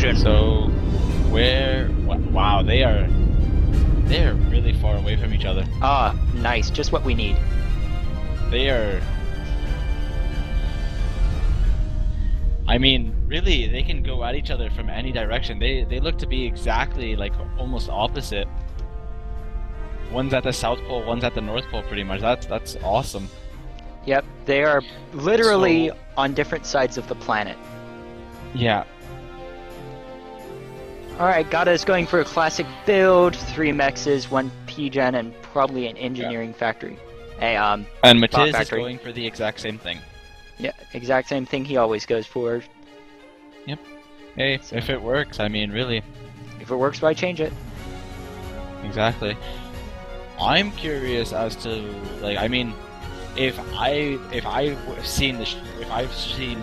explosion. So, wow, they're really far away from each other. Ah, nice. Just what we need. They are... I mean, really, they can go at each other from any direction. They look to be exactly, like, almost opposite. One's at the South Pole, one's at the North Pole, pretty much. That's awesome. Yep, they are literally So- on different sides of the planet. Yeah. Alright, Godde is going for a classic build, 3 mexes, 1 P-gen, and probably an engineering factory. And bot Matiz is factory. going for the exact same thing. Yeah, exact same thing he always goes for. Yep. Hey, So- if it works, I mean, really. If it works, why change it? Exactly. I'm curious as to, like, I mean, if I've seen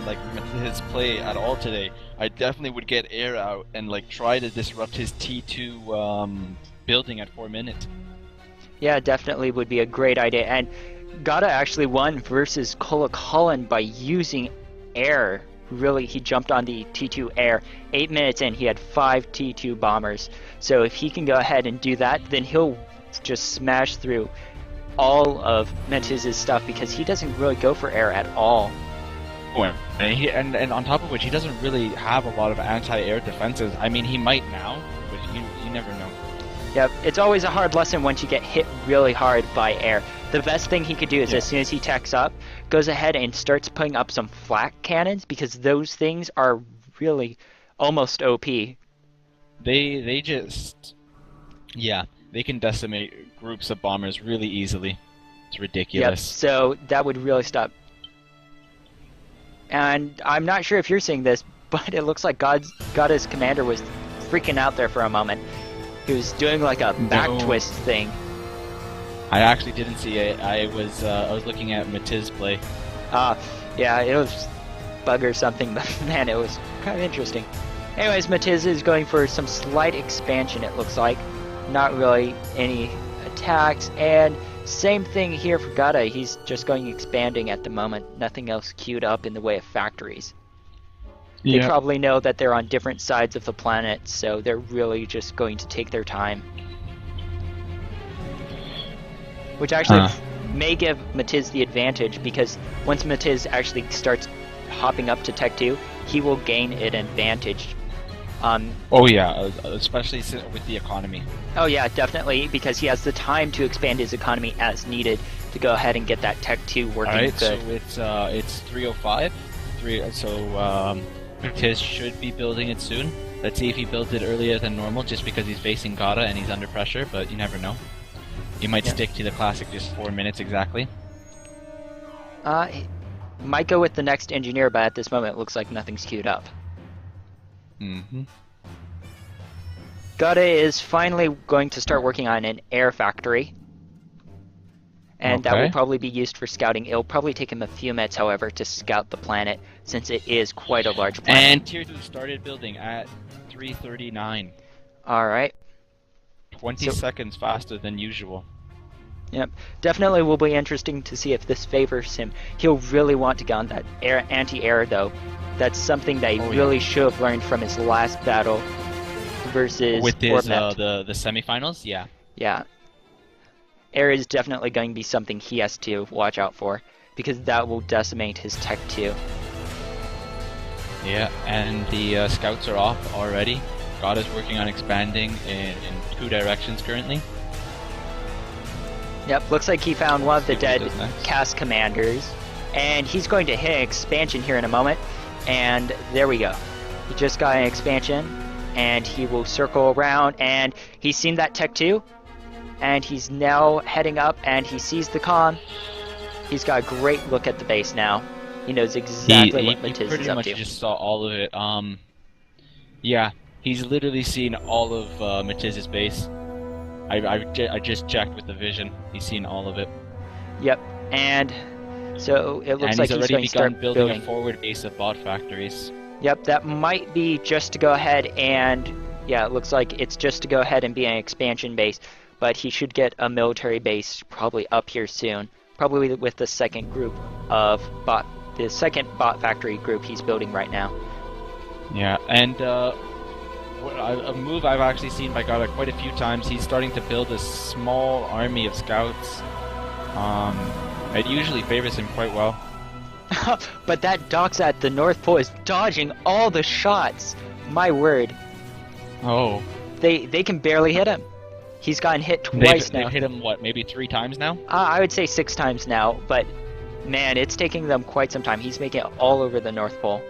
like his play at all today, I definitely would get air out and like try to disrupt his T2 building at 4 minutes. Yeah, definitely would be a great idea. And Godde actually won versus Colin by using air. Really, he jumped on the T2 air. 8 minutes in, he had 5 T2 bombers. So if he can go ahead and do that, then he'll just smash through all of Matiz's stuff because he doesn't really go for air at all. And on top of which, he doesn't really have a lot of anti-air defenses. I mean, he might now, but you never know. Yep, it's always a hard lesson once you get hit really hard by air. The best thing he could do is as soon as he techs up, goes ahead and starts putting up some flak cannons because those things are really almost OP. They just... Yeah, they can decimate groups of bombers really easily. It's Yep, ridiculous. so that would really stop. And I'm not sure if you're seeing this, but it looks like Godde's commander was freaking out there for a moment. He was doing like a back twist thing. I actually didn't see it. I was looking at Matizpl. Yeah, it was bug or something, but man, it was kind of interesting. Anyways, Matiz is going for some slight expansion, it looks like. Not really any attacks, and same thing here for Godde. He's just going expanding at the moment. Nothing else queued up in the way of factories. They probably know that they're on different sides of the planet, so they're really just going to take their time. Which actually may give Matiz the advantage, because once Matiz actually starts hopping up to Tech 2, he will gain an advantage. Oh yeah, especially with the economy. Oh yeah, definitely, because he has the time to expand his economy as needed to go ahead and get that Tech 2 working Alright, good. so it's 3:05. Matiz should be building it soon. Let's see if he builds it earlier than normal, just because he's facing Godde and he's under pressure, but you never know. He might stick to the classic just 4 minutes exactly. He might go with the next engineer, but at this moment it looks like nothing's queued up. Mm-hmm. Godde is finally going to start working on an air factory. And that will probably be used for scouting. It'll probably take him a few minutes, however, to scout the planet, since it is quite a large planet. And Tier 2 started building at 3:39. Alright. 20 seconds faster than usual. Yep. Definitely will be interesting to see if this favors him. He'll really want to get on that anti-air, though. That's something that he really should have learned from his last battle versus with his, Orchidaceae. the semifinals, yeah. Yeah. Air is definitely going to be something he has to watch out for, because that will decimate his Tech 2. Yeah, and the scouts are off already. God is working on expanding in 2 directions currently. Yep, looks like he found one of the dead next. cast commanders, and he's going to hit an expansion here in a moment, and there we go. He just got an expansion, and he will circle around, and he's seen that Tech 2, and he's now heading up, and he sees the con. He's got a great look at the base now. He knows exactly what Matiz is up to. He pretty much just saw all of it. Yeah, he's literally seen all of Matiz's base. I just checked with the vision. He's seen all of it. Yep, and so it looks and like he's he's already going to start begun building a forward base of bot factories. Yep, that might be just to go ahead and... Yeah, it looks like it's just to go ahead and be an expansion base, but he should get a military base probably up here soon. Probably with the second group of bot... The second bot factory group he's building right now. Yeah, and a move I've actually seen by Godde quite a few times. He's starting to build a small army of scouts. It usually favors him quite well. But that Dox at the North Pole is dodging all the shots. My word. Oh. They can barely hit him. He's gotten hit twice now. They've hit him, what, maybe 3 times now? I would say 6 times now, but man, it's taking them quite some time. He's making it all over the North Pole.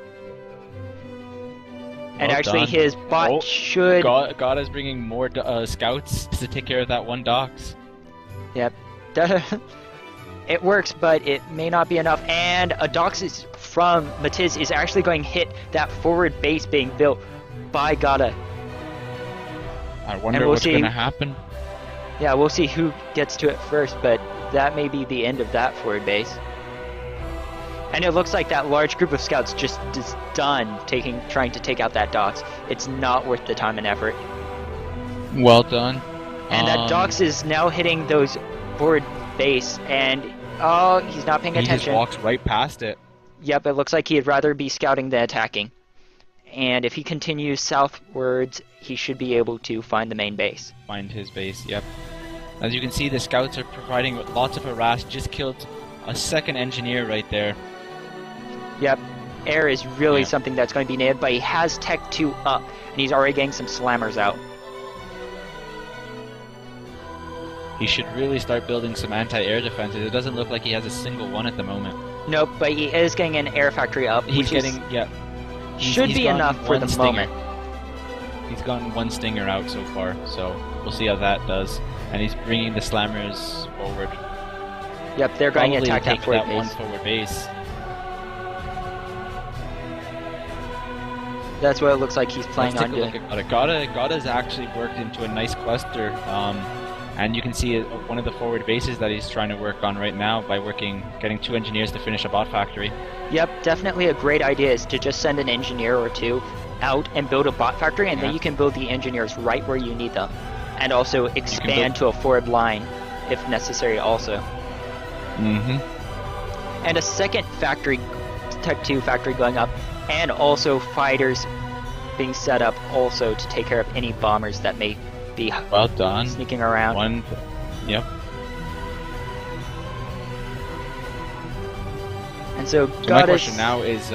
And Well actually, done. his bot should... God is bringing more scouts to take care of that one Dox. Yep. It works, but it may not be enough. And a Dox from Matiz is actually going to hit that forward base being built by Godde. I wonder what's going to happen. Yeah, we'll see who gets to it first, but that may be the end of that forward base. And it looks like that large group of scouts just is done trying to take out that Dox. It's not worth the time and effort. Well done. And that Dox is now hitting those forward base, and oh, he's not paying attention. He just walks right past it. Yep, it looks like he'd rather be scouting than attacking. And if he continues southwards, he should be able to find the main base. Find his base, yep. As you can see, the scouts are providing lots of harass. Just killed a second engineer right there. Yep, air is really something that's going to be needed, but he has Tech 2 up, and he's already getting some slammers out. He should really start building some anti-air defenses. It doesn't look like he has a single one at the moment. Nope, but he is getting an air factory up. He's getting, should be enough for the moment. He's gotten 1 stinger out so far, so we'll see how that does. And he's bringing the slammers forward. Yep, they're going to Probably attack that forward base. One forward base. That's what it looks like he's planning on doing. Godde's actually worked into a nice cluster, and you can see one of the forward bases that he's trying to work on right now by getting 2 engineers to finish a bot factory. Yep, definitely a great idea is to just send an engineer or 2 out and build a bot factory, and then you can build the engineers right where you need them. And also expand to a forward line, if necessary also. Mm-hmm. And a second factory, Tech 2 factory going up, and also fighters being set up also to take care of any bombers that may be well done. Sneaking around. Yep. And so my question now is,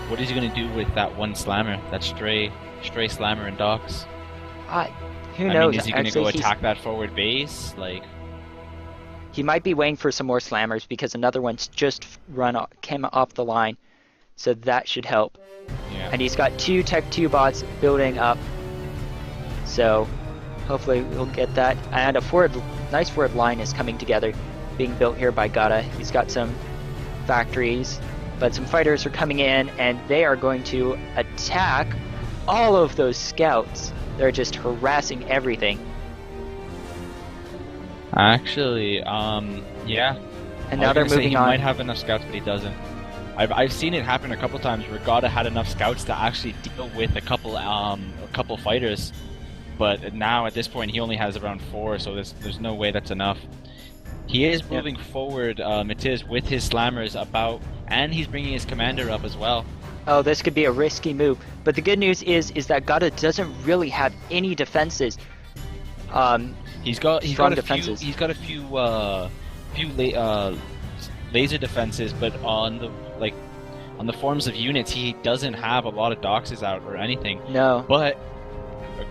what is he going to do with that one slammer, that stray slammer in Dox? Who knows? I mean, is he going to go attack that forward base? Like, he might be waiting for some more slammers because another one's just came off the line, so that should help. Yeah. And he's got 2 Tech 2 bots building up, so hopefully we'll get that. And a nice forward line is coming together, being built here by Godde. He's got some factories, but some fighters are coming in, and they are going to attack all of those scouts. They're just harassing everything. Actually, yeah. And now they're moving on. He might have enough scouts, but he doesn't. I've seen it happen a couple times where Godde had enough scouts to actually deal with a couple fighters, but now at this point he only has around 4, so there's no way that's enough. He is moving forward, Matiz, with his slammers and he's bringing his commander up as well. Oh, this could be a risky move, but the good news is that Godde doesn't really have any defenses. He's got a few laser defenses, but on the forms of units, he doesn't have a lot of Doxes out or anything. No. But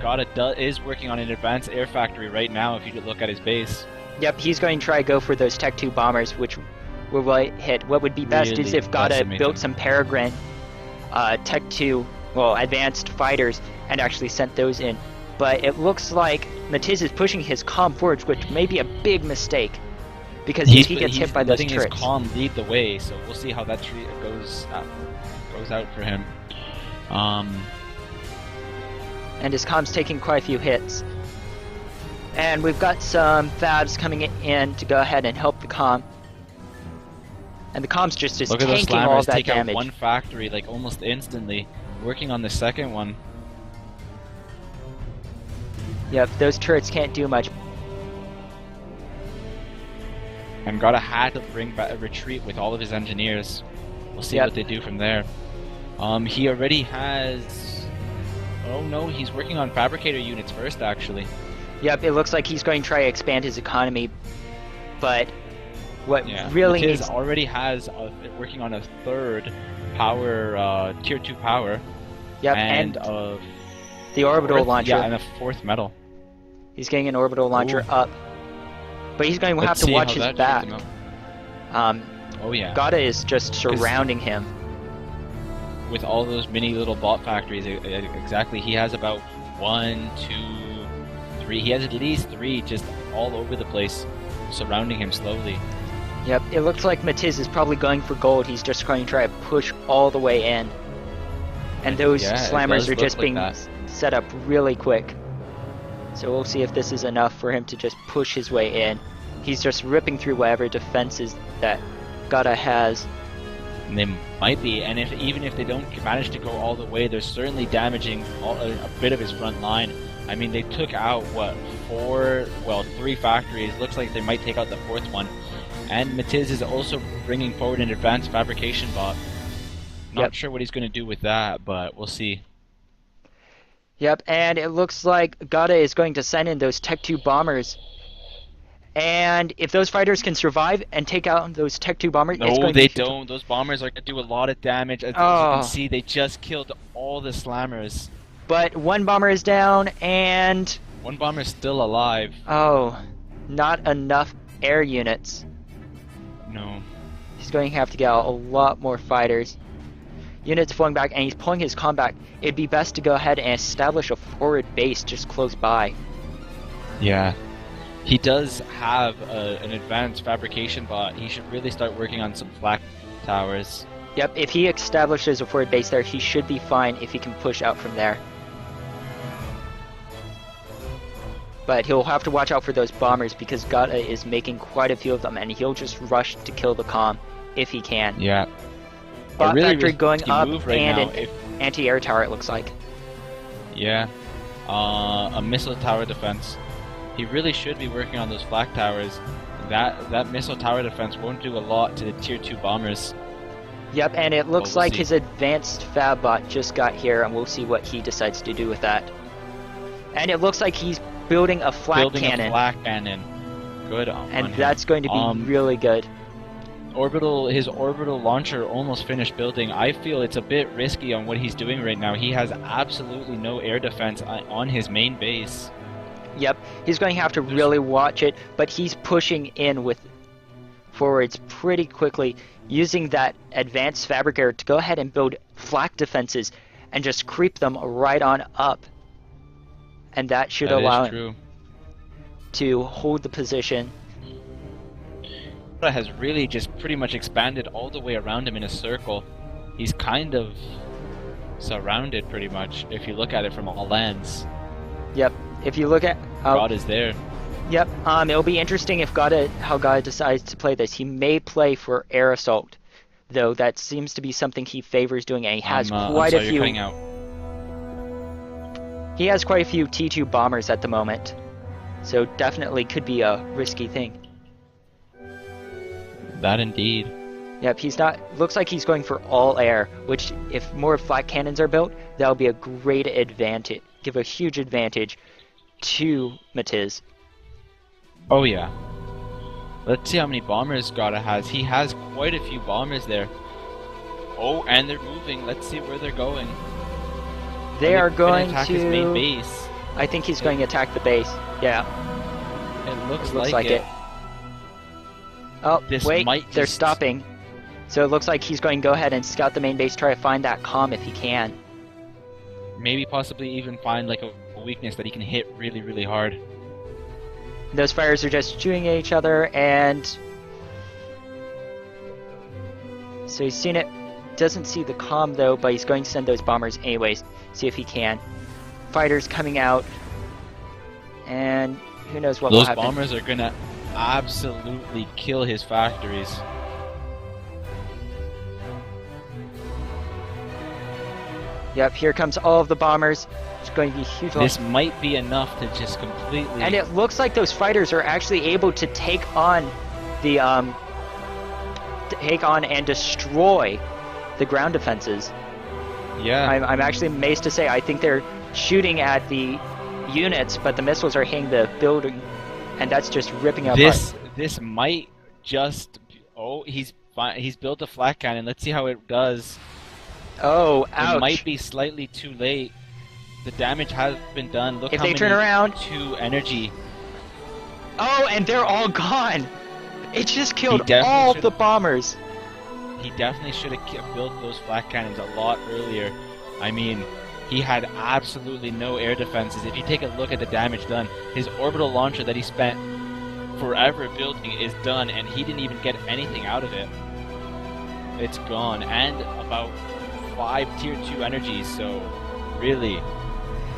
Godde is working on an advanced air factory right now. If you look at his base. Yep, he's going to try to go for those Tech 2 bombers, which will hit. What would be best is if Godde built some Peregrine Tech 2, advanced fighters, and actually sent those in. But it looks like Matiz is pushing his comm forwards, which may be a big mistake, because if he gets hit by those turrets. He's letting his comm lead the way, so we'll see how that goes out for him. And his comm's taking quite a few hits. And we've got some fabs coming in to go ahead and help the comm. And the comm's just is tanking all that damage. Out one factory like almost instantly, working on the second one. Yep, those turrets can't do much. And Godde had to bring back a retreat with all of his engineers. We'll see what they do from there. He already has Oh no, he's working on fabricator units first, actually. Yep, it looks like he's going to try to expand his economy, but what really Matiz needs... already has working on a third power, tier 2 power. Yep, and the orbital launcher. Yeah, and a fourth metal. He's getting an orbital launcher up, but he's going to have to watch his back. Oh yeah. Godde is just surrounding him with all those mini little bot factories. Exactly, he has about 1, 2, 3. He has at least 3 just all over the place, surrounding him slowly. Yep, it looks like Matiz is probably going for gold. He's just going to try to push all the way in. And those slammers are just being set up really quick. So we'll see if this is enough for him to just push his way in. He's just ripping through whatever defenses that Godde has. And they might be, and even if they don't manage to go all the way, they're certainly damaging a bit of his front line. I mean, they took out, 3 factories. Looks like they might take out the 4th one. And Matiz is also bringing forward an advanced fabrication bot. Not sure what he's going to do with that, but we'll see. Yep, and it looks like Godde is going to send in those Tech 2 bombers. And if those fighters can survive and take out those Tech 2 bombers... No, they don't. Those bombers are going to do a lot of damage. As you can see, they just killed all the slammers. But one bomber is down, and... one bomber is still alive. Oh, not enough air units. No. He's going to have to get out a lot more fighters. Units flowing back, and he's pulling his comm back. It'd be best to go ahead and establish a forward base just close by. Yeah. He does have an advanced fabrication bot. He should really start working on some flak towers. Yep, if he establishes a forward base there, he should be fine if he can push out from there. But he'll have to watch out for those bombers because Godde is making quite a few of them, and he'll just rush to kill the comm if he can. Yeah. Bot really factory going up, right and now, an anti-air tower, it looks like. Yeah. A missile tower defense. He really should be working on those flak towers. That missile tower defense won't do a lot to the tier 2 bombers. Yep, and it looks like his advanced fab bot just got here, and we'll see what he decides to do with that. And it looks like he's building a flak cannon. A flak cannon. Good on And him. that's going to be really good. His orbital launcher almost finished building. I feel it's a bit risky on what he's doing right now. He has absolutely no air defense on his main base. Yep, he's going to have to really watch it, but he's pushing in with forwards pretty quickly, using that advanced fabricator to go ahead and build flak defenses and just creep them right on up. And that should allow him to hold the position. Has really just pretty much expanded all the way around him in a circle. He's kind of surrounded pretty much if you look at it from all lands. Yep, if you look at God is there. Yep, it'll be interesting if how Godde decides to play this. He may play for air assault, though that seems to be something he favors doing, and he has quite a few. He has quite a few T2 bombers at the moment, so definitely could be a risky thing. That indeed. Yep, he's not. Looks like he's going for all air, which, if more flak cannons are built, that'll be a great advantage. Give a huge advantage to Matiz. Oh yeah. Let's see how many bombers Godde has. He has quite a few bombers there. Oh, and they're moving. Let's see where they're going. They are going attack to his main base. I think he's going to attack the base. Yeah. It looks like it. Oh, wait, they're just... stopping. So it looks like he's going to go ahead and scout the main base, try to find that comm if he can. Maybe possibly even find like a weakness that he can hit really, really hard. Those fighters are just shooting at each other, and so he's seen it. Doesn't see the comm though, but he's going to send those bombers anyways. See if he can. Fighters coming out, and who knows what will happen. Those bombers are gonna absolutely kill his factories. Yep, here comes all of the bombers. It's going to be huge. This might be enough to just completely... And it looks like those fighters are actually able to take on the and destroy the ground defenses. Yeah. I'm actually amazed to say I think they're shooting at the units, but the missiles are hitting the building, and that's just ripping it apart. This might just. Oh, he's built a flak cannon. Let's see how it does. Oh, ouch. It might be slightly too late. The damage has been done. Look if how they many turn around. 2 energy. Oh, and they're all gone. It just killed all the bombers. He definitely should have built those flak cannons a lot earlier. I mean, he had absolutely no air defenses. If you take a look at the damage done, his orbital launcher that he spent forever building is done, and he didn't even get anything out of it. It's gone, and about 5 tier 2 energies, so really,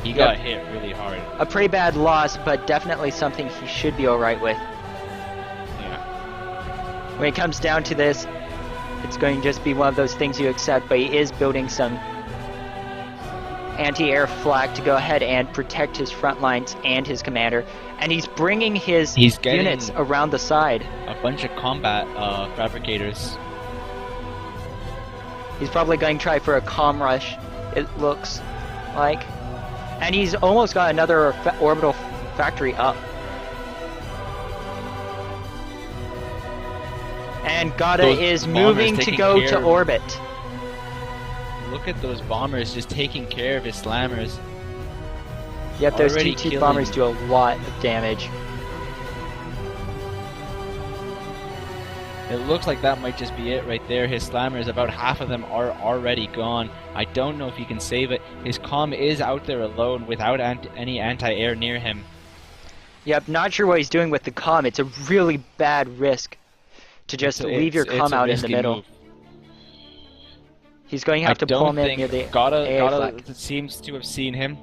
he got hit really hard. A pretty bad loss, but definitely something he should be alright with. Yeah. When it comes down to this, it's going to just be one of those things you accept, but he is building some anti-air flak to go ahead and protect his front lines and his commander, and he's bringing his units around the side. A bunch of combat fabricators. He's probably going to try for a comm rush, it looks like. And he's almost got another orbital factory up. And Godde is moving to go to orbit. Look at those bombers just taking care of his slammers. Yep, those T2 bombers do a lot of damage. It looks like that might just be it right there. His slammers, about half of them are already gone. I don't know if he can save it. His comm is out there alone without any anti-air near him. Yep, not sure what he's doing with the comm. It's a really bad risk to just leave your comm out in the middle. Move. He's going to have to pull him in near the Godde seems to have seen him.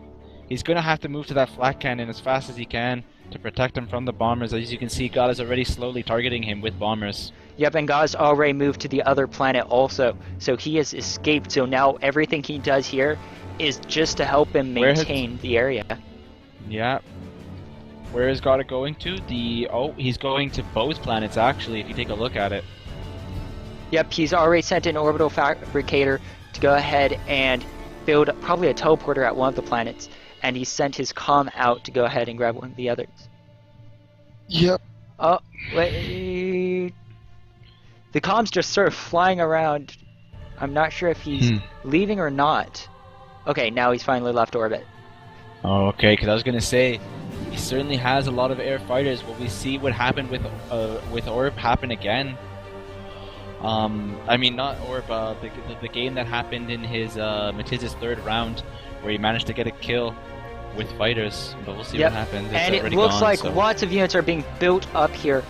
He's going to have to move to that flak cannon as fast as he can to protect him from the bombers. As you can see, Godde is already slowly targeting him with bombers. Yep, and Godde's already moved to the other planet also, so he has escaped. So now everything he does here is just to help him maintain the area. Yeah. Where is Godde going to? He's going to both planets actually, if you take a look at it. Yep, he's already sent an orbital fabricator to go ahead and build probably a teleporter at one of the planets, and he sent his comm out to go ahead and grab one of the others. Yep. Oh, wait. The comm's just sort of flying around. I'm not sure if he's leaving or not. Okay, now he's finally left orbit. Oh, okay, because I was going to say, he certainly has a lot of air fighters. Will we see what happened with Orb happen again? I mean, not Orb, the game that happened in his Matiz's 3rd round, where he managed to get a kill with fighters, but we'll see what happens. And it looks like lots of units are being built up here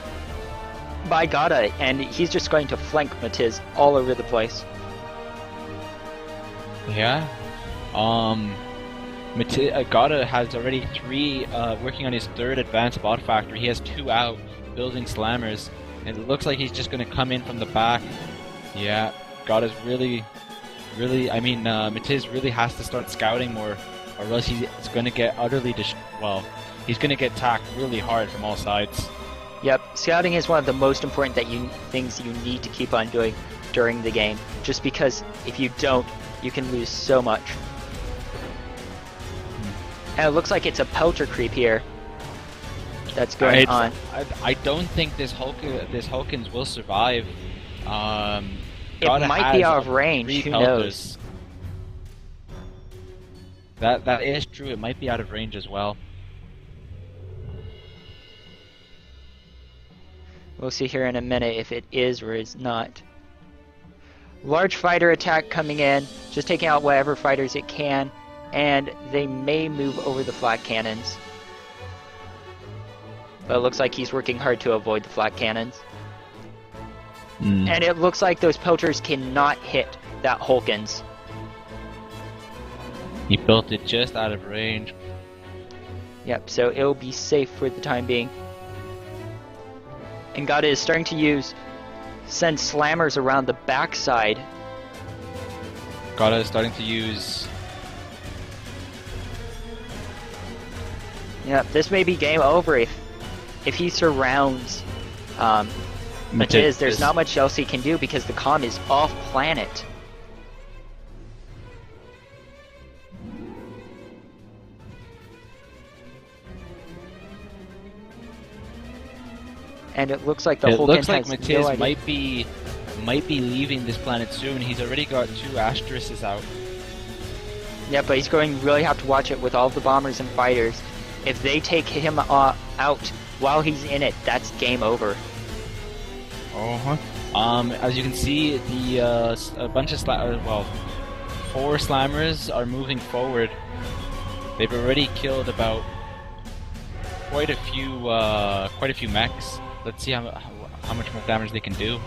by Godde, and he's just going to flank Matiz all over the place. Yeah. Godde has already 3 working on his 3rd advanced bot factory. He has 2 out building slammers, and it looks like he's just going to come in from the back. Yeah, Godde's really, I mean, Matiz really has to start scouting more, or else he's going to get utterly he's going to get attacked really hard from all sides. Yep, scouting is one of the most important things you need to keep on doing during the game, just because if you don't, you can lose so much. And it looks like it's a pelter creep here that's going on. I don't think this Hulkins will survive. It might be out of range, who knows? That is true, it might be out of range as well. We'll see here in a minute if it is or is not. Large fighter attack coming in, just taking out whatever fighters it can, and they may move over the flak cannons. But it looks like he's working hard to avoid the flak cannons. And it looks like those pelters cannot hit that Hulkins. He built it just out of range. Yep, so it'll be safe for the time being. And Godde is starting to send slammers around the backside. Godde is starting to use... Yeah, this may be game over if he surrounds Matiz. There's not much else he can do because the comm is off planet. And it looks like the It Hulk looks like has no Matiz idea. might be leaving this planet soon. He's already got 2 Asterisks out. Yeah, but he's going to really have to watch it with all the bombers and fighters. If they take him out while he's in it, that's game over. As you can see, a bunch of 4 slammers are moving forward. They've already killed about quite a few mechs. Let's see how much more damage they can do.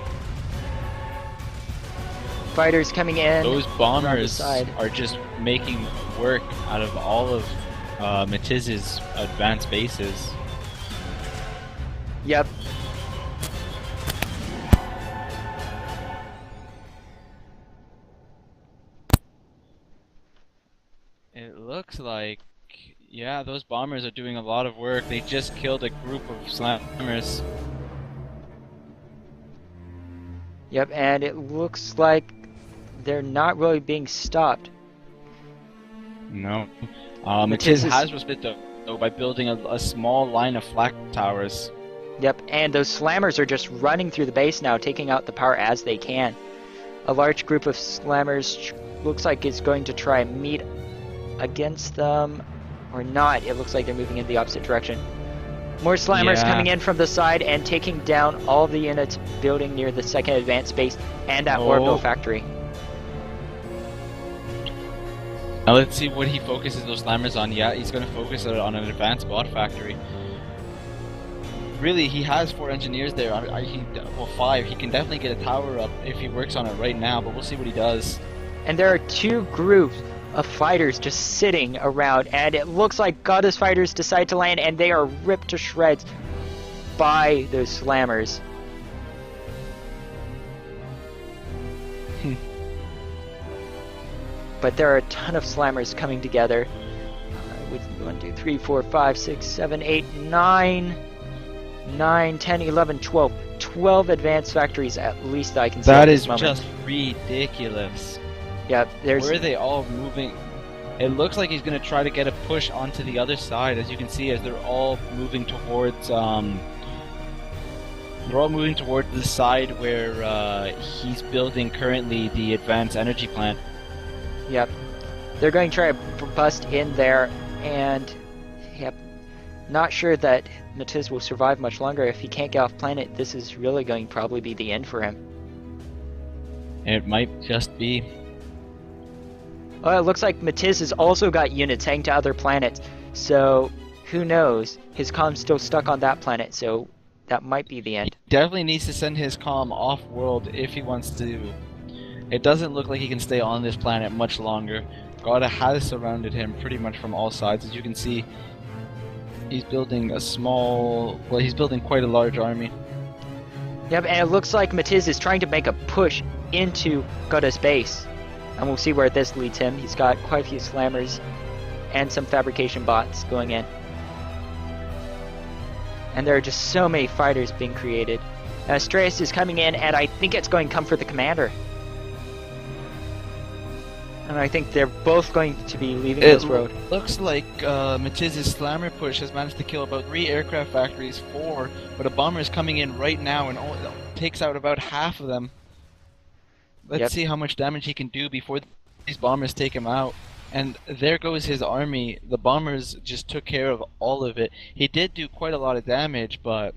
Fighters coming in. Those bombers are just making work out of all of Matiz's advanced bases. Yep. It looks like, yeah, those bombers are doing a lot of work. They just killed a group of slammers. Yep, and it looks like they're not really being stopped. No. Matiz has responded though by building a small line of flak towers. Yep, and those slammers are just running through the base now, taking out the power as they can. A large group of slammers looks like it's going to try and meet against them, or not. It looks like they're moving in the opposite direction. More slammers coming in from the side and taking down all the units building near the second advanced base and that orbital factory. Now let's see what he focuses those slammers on. Yeah, he's going to focus it on an advanced bot factory. Really, he has 4 engineers there. Well, 5. He can definitely get a tower up if he works on it right now, but we'll see what he does. And there are 2 groups of fighters just sitting around, and it looks like Godde's fighters decide to land, and they are ripped to shreds by those slammers. But there are a ton of slammers coming together. With 1, 2, 3, 4, 5, 6, 7, 8, 9, 10, 11, 12. 12 advanced factories at least that I can see. That is just ridiculous. Yeah, there's... Where are they all moving? It looks like he's going to try to get a push onto the other side, as you can see, as they're all moving towards, the side where he's building currently the advanced energy plant. Yep. They're going to try to bust in there, and yep, not sure that Matiz will survive much longer. If he can't get off planet, this is really going to probably be the end for him. It might just be. Well, it looks like Matiz has also got units heading to other planets, so who knows? His comm's still stuck on that planet, so that might be the end. He definitely needs to send his comm off-world if he wants to. It doesn't look like he can stay on this planet much longer. Godde has surrounded him pretty much from all sides. As you can see, he's building he's building quite a large army. Yep, and it looks like Matiz is trying to make a push into Godde's base. And we'll see where this leads him. He's got quite a few slammers and some fabrication bots going in. And there are just so many fighters being created. Strauss is coming in, and I think it's going to come for the commander. And I think they're both going to be leaving this road. Looks like Matiz's slammer push has managed to kill about 3 aircraft factories, 4, but a bomber is coming in right now and takes out about half of them. Let's see how much damage he can do before these bombers take him out. And there goes his army. The bombers just took care of all of it. He did do quite a lot of damage, but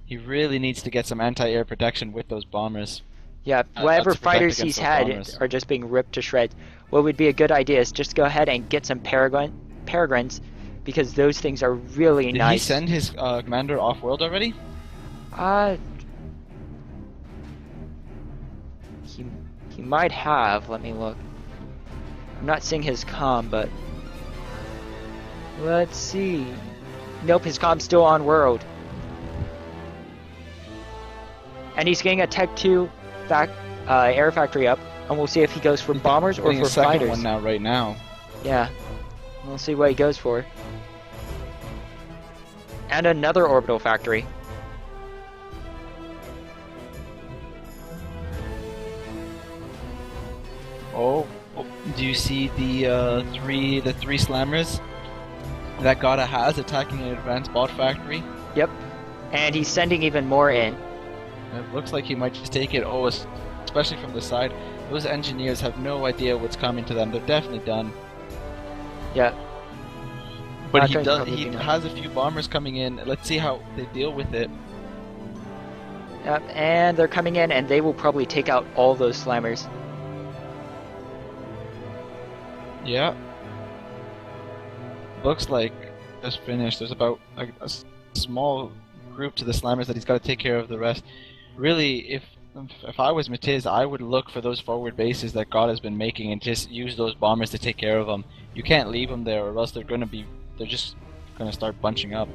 he really needs to get some anti-air protection with those bombers. Yeah, whatever fighters he's had are just being ripped to shreds. What would be a good idea is just go ahead and get some Peregrines, because those things are really nice. Did he send his commander off-world already? He might have. Let me look. I'm not seeing his comm, but let's see. Nope, his comm's still on world. And he's getting a Tech 2 air factory up, and we'll see if he goes for bombers or for fighters. One now, right now. Yeah, we'll see what he goes for. And another orbital factory. Oh, do you see the three slammers that Godde has attacking an advanced bot factory? Yep. And he's sending even more in. It looks like he might just take it. Oh, especially from the side. Those engineers have no idea what's coming to them. They're definitely done. Yeah. But he does. He has a few bombers coming in. Let's see how they deal with it. Yep, and they're coming in, and they will probably take out all those slammers. Yeah. Looks like it's finished. There's about a small group to the slammers that he's got to take care of the rest. Really, if I was Matiz, I would look for those forward bases that God has been making and just use those bombers to take care of them. You can't leave them there, or else they're just gonna start bunching up.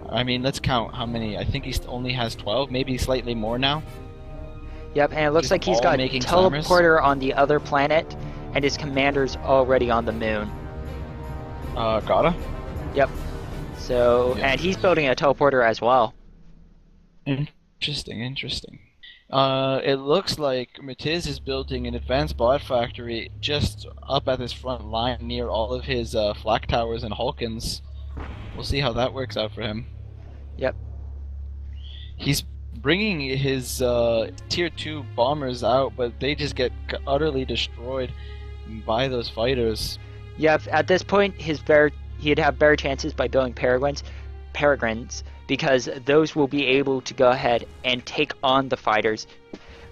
I mean, let's count how many. I think he only has 12, maybe slightly more now. Yep, and it looks like he's got a teleporter on the other planet, and his commander's already on the moon. Godde? Yep. So, and he's building a teleporter as well. Interesting. It looks like Matiz is building an advanced bot factory just up at his front line near all of his flak towers and Hulkins. We'll see how that works out for him. Yep. He's bringing his tier 2 bombers out, but they just get utterly destroyed by those fighters. Yep, at this point he'd have better chances by building peregrines, because those will be able to go ahead and take on the fighters.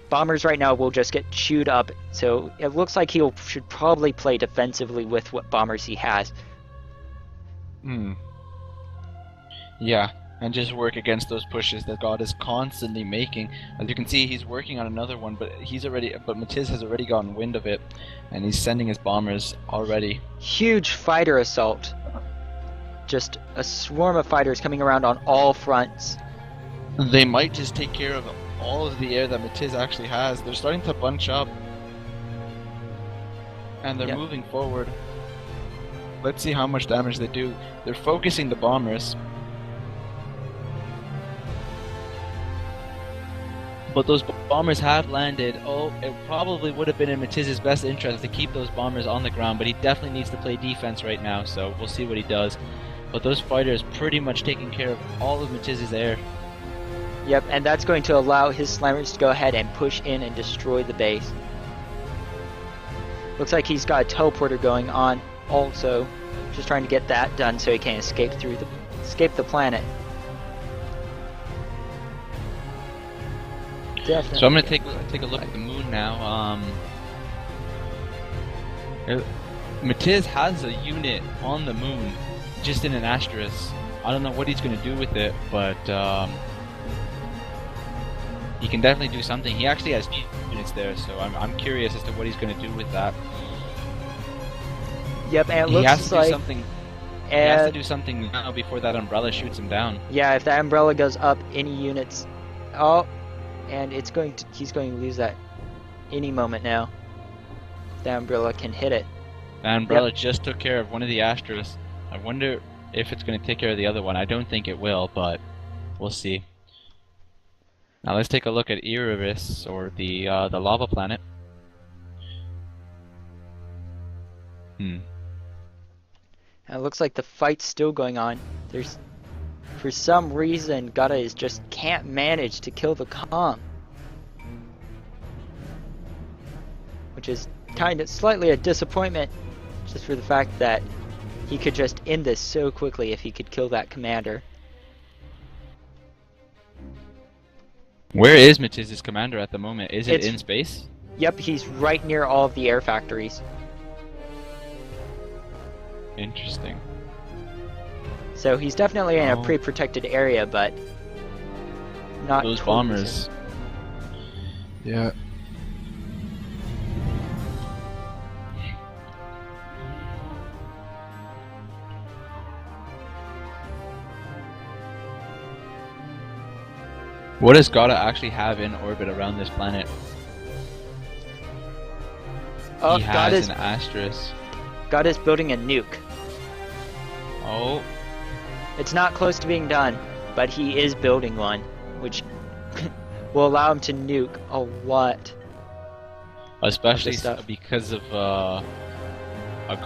Bombers right now will just get chewed up, so it looks like should probably play defensively with what bombers he has. Yeah, and just work against those pushes that God is constantly making. As you can see, he's working on another one, but Matiz has already gotten wind of it, and he's sending his bombers already. Huge fighter assault. Just a swarm of fighters coming around on all fronts. They might just take care of all of the air that Matiz actually has. They're starting to bunch up, and they're moving forward. Let's see how much damage they do. They're focusing the bombers. But those bombers have landed. Oh, it probably would have been in Matiz's best interest to keep those bombers on the ground, but he definitely needs to play defense right now, so we'll see what he does. But those fighters pretty much taking care of all of Matiz's air. Yep, and that's going to allow his slammers to go ahead and push in and destroy the base. Looks like he's got a teleporter going on also, just trying to get that done so he can escape the planet. Definitely. So I'm going to take a look at the moon now. Matiz has a unit on the moon, just in an asterisk. I don't know what he's going to do with it, but he can definitely do something. He actually has units there, so I'm curious as to what he's going to do with that. Yep, and it looks has to like do something. He has to do something now before that umbrella shoots him down. Yeah, if that umbrella goes up, any units. Oh. And he's going to lose that any moment now. The umbrella can hit it. The umbrella just took care of one of the asterisks. I wonder if it's going to take care of the other one. I don't think it will, but we'll see. Now let's take a look at Erebus, or the lava planet. And it looks like the fight's still going on. For some reason, Godde just can't manage to kill the comm, which is kind of slightly a disappointment, just for the fact that he could just end this so quickly if he could kill that commander. Where is Matiz's commander at the moment? Is it in space? Yep, he's right near all of the air factories. Interesting. So he's definitely in a pretty protected area, but not those bombers. Yeah. What does Godde actually have in orbit around this planet? Oh, he has an asterisk. Godde's building a nuke. Oh. It's not close to being done, but he is building one, which will allow him to nuke a lot. Especially because of a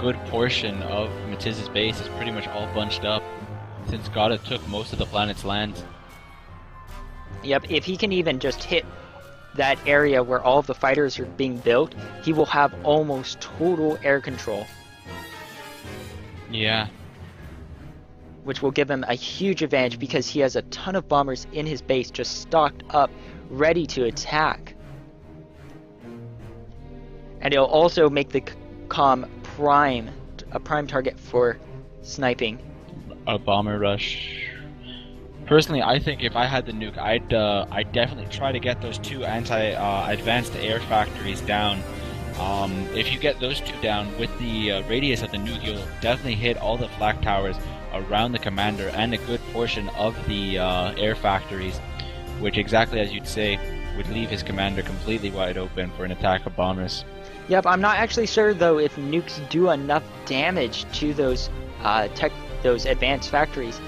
good portion of Matiz's base is pretty much all bunched up, since Godde took most of the planet's land. Yep, if he can even just hit that area where all of the fighters are being built, he will have almost total air control. Yeah. Which will give him a huge advantage because he has a ton of bombers in his base just stocked up, ready to attack. And it'll also make the comm a prime target for sniping. A bomber rush. Personally, I think if I had the nuke, I'd definitely try to get those two advanced air factories down. If you get those two down with the radius of the nuke, you'll definitely hit all the flak towers around the commander and a good portion of the air factories, which, exactly as you'd say, would leave his commander completely wide open for an attack of bombers. Yep, I'm not actually sure though if nukes do enough damage to those advanced factories.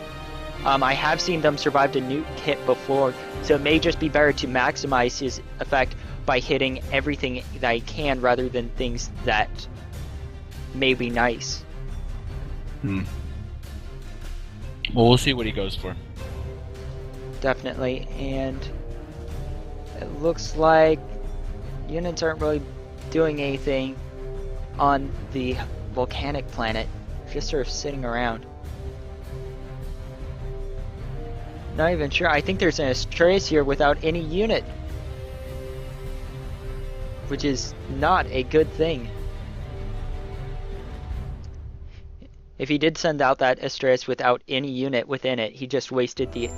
I have seen them survive a nuke hit before, so it may just be better to maximize his effect by hitting everything that he can rather than things that may be nice. Well, we'll see what he goes for. Definitely, and it looks like units aren't really doing anything on the volcanic planet, just sort of sitting around. Not even sure. I think there's an Orchidaceae here without any unit, which is not a good thing. If he did send out that Orchidaceae without any unit within it, he just wasted the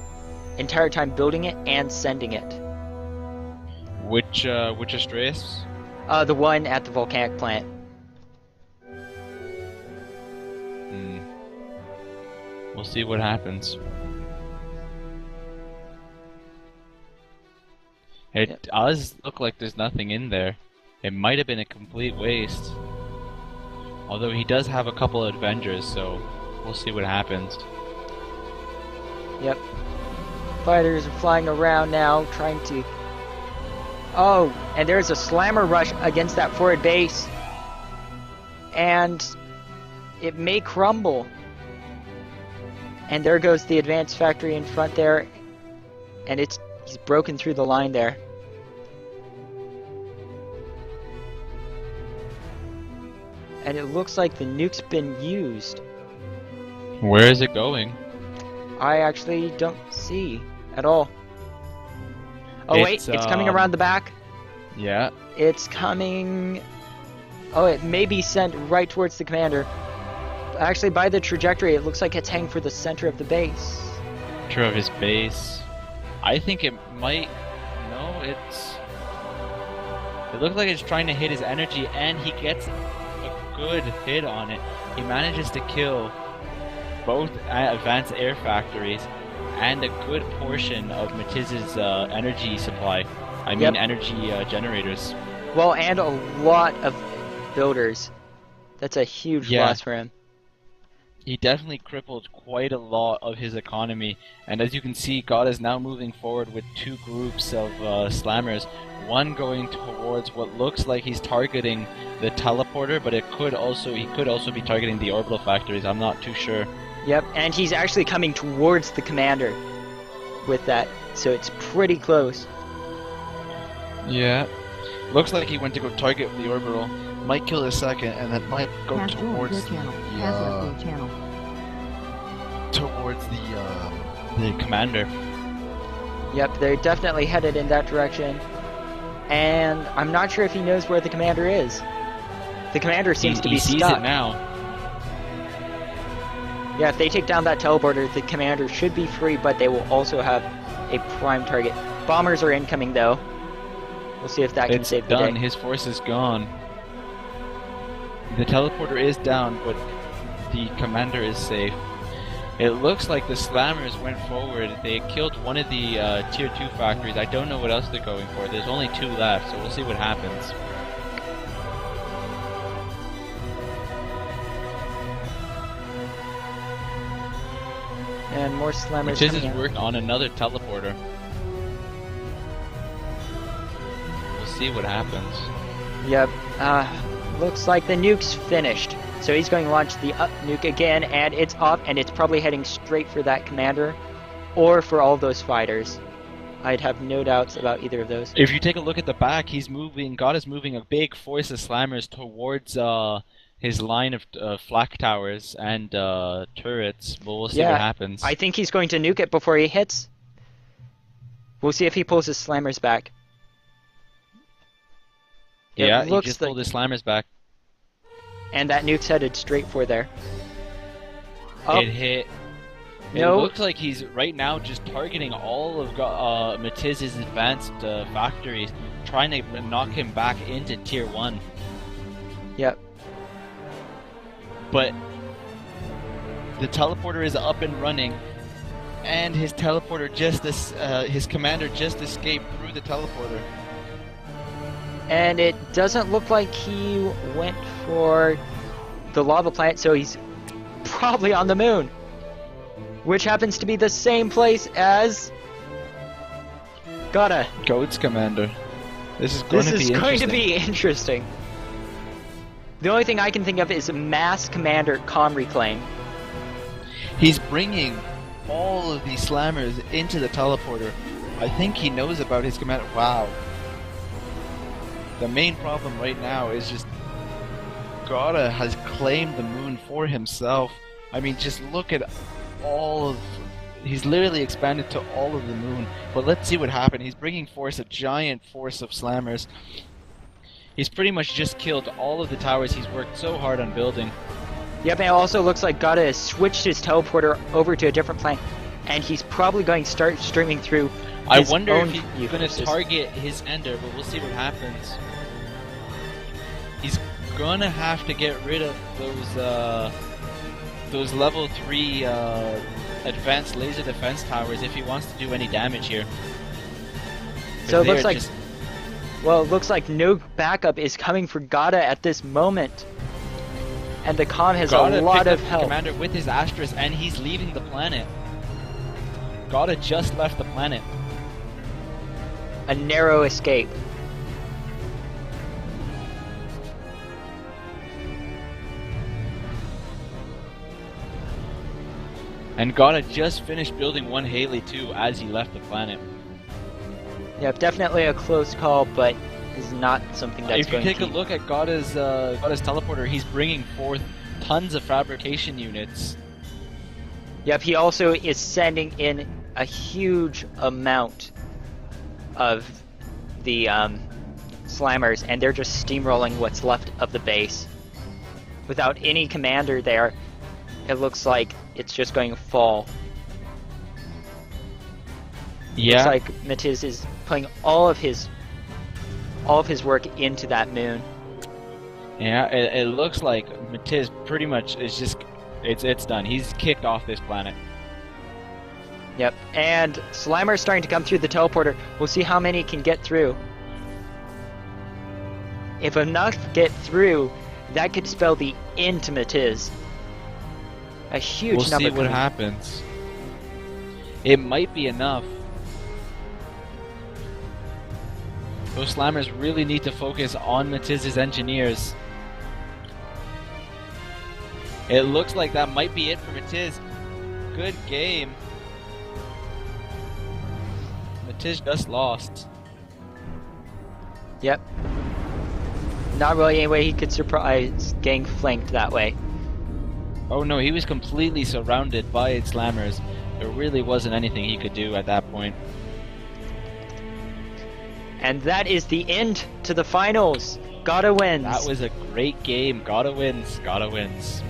entire time building it and sending it. Which Orchidaceae? The one at the volcanic plant. We'll see what happens. It does look like there's nothing in there. It might have been a complete waste. Although he does have a couple of Avengers, so we'll see what happens. Yep. Fighters are flying around now, trying to... Oh, and there's a slammer rush against that forward base. And it may crumble. And there goes the advanced factory in front there. And he's broken through the line there. And it looks like the nuke's been used. Where is it going? I actually don't see at all. Oh wait, it's coming around the back. Yeah. It's coming... Oh, it may be sent right towards the commander. Actually, by the trajectory, it looks like it's heading for the center of the base. Center of his base. I think it might... No, it's... It looks like it's trying to hit his energy, and he gets a good hit on it. He manages to kill both advanced air factories and a good portion of Matiz's energy supply. I mean, energy generators. Well, and a lot of builders. That's a huge loss for him. He definitely crippled quite a lot of his economy, and as you can see, Godde is now moving forward with two groups of slammers. One going towards what looks like he's targeting the teleporter, but he could also be targeting the orbital factories. I'm not too sure. Yep, and he's actually coming towards the commander with that, so it's pretty close. Yeah, looks like he went to go target the orbital. Might kill a second, and then might go towards the commander. Yep, they're definitely headed in that direction. And I'm not sure if he knows where the commander is. The commander seems to be stuck. He sees it now. Yeah, if they take down that teleporter, the commander should be free, but they will also have a prime target. Bombers are incoming, though. We'll see if that can save the day. It's done. His force is gone. The teleporter is down, but the commander is safe. It looks like the slammers went forward. They killed one of the tier 2 factories. I don't know what else they're going for. There's only 2 left, so we'll see what happens. And more slammers Matiz coming is working on another teleporter. We'll see what happens. Yep. Looks like the nuke's finished. So he's going to launch the up nuke again, and it's off, and it's probably heading straight for that commander, or for all those fighters. I'd have no doubts about either of those. If you take a look at the back, God is moving a big force of slammers towards his line of flak towers and turrets. But we'll see what happens. I think he's going to nuke it before he hits. We'll see if he pulls his slammers back. Yeah, he just pulled his slammers back. And that nuke's headed straight for there. Oh. It hit. No. It looks like he's right now just targeting all of Matiz's advanced factories, trying to knock him back into Tier 1. Yep. But the teleporter is up and running, and his teleporter his commander just escaped through the teleporter. And it doesn't look like he went for the lava planet, so he's probably on the moon. Which happens to be the same place as Godde. Goat's commander. This is going to be interesting. The only thing I can think of is mass commander comm reclaim. He's bringing all of these slammers into the teleporter. I think he knows about his commander. Wow. The main problem right now is just Godde has claimed the moon for himself. I mean, just look at he's literally expanded to all of the moon. But let's see what happened. He's bringing forth a giant force of slammers. He's pretty much just killed all of the towers he's worked so hard on building. Yep, and it also looks like Godde has switched his teleporter over to a different planet, and he's probably going to start streaming through I his wonder own if he's going to target his ender, but we'll see what happens. He's gonna have to get rid of those level 3 advanced laser defense towers if he wants to do any damage here. So it looks like, well, it looks like no backup is coming for Godde at this moment, and the comm has a lot of help. Commander with his Astrus, and he's leaving the planet. Godde just left the planet. A narrow escape. And Godde just finished building one Haley too as he left the planet. Yep, definitely a close call, but is not something that's going to... If you take a look at Godde's teleporter, he's bringing forth tons of fabrication units. Yep, he also is sending in a huge amount of the slammers, and they're just steamrolling what's left of the base. Without any commander there, it looks like it's just going to fall. Yeah. Looks like Matiz is putting all of his work into that moon. Yeah, it looks like Matiz pretty much is just it's done. He's kicked off this planet. Yep, and Slimer's starting to come through the teleporter. We'll see how many can get through. If enough get through, that could spell the end to Matiz. A huge number. We'll see what happens. It might be enough. Those Slammers really need to focus on Matiz's engineers. It looks like that might be it for Matiz. Good game. Matiz just lost. Yep. Not really any way he could surprise getting flanked that way. Oh no, he was completely surrounded by Slammers. There really wasn't anything he could do at that point. And that is the end to the finals. Godde wins. That was a great game. Godde wins. Godde wins.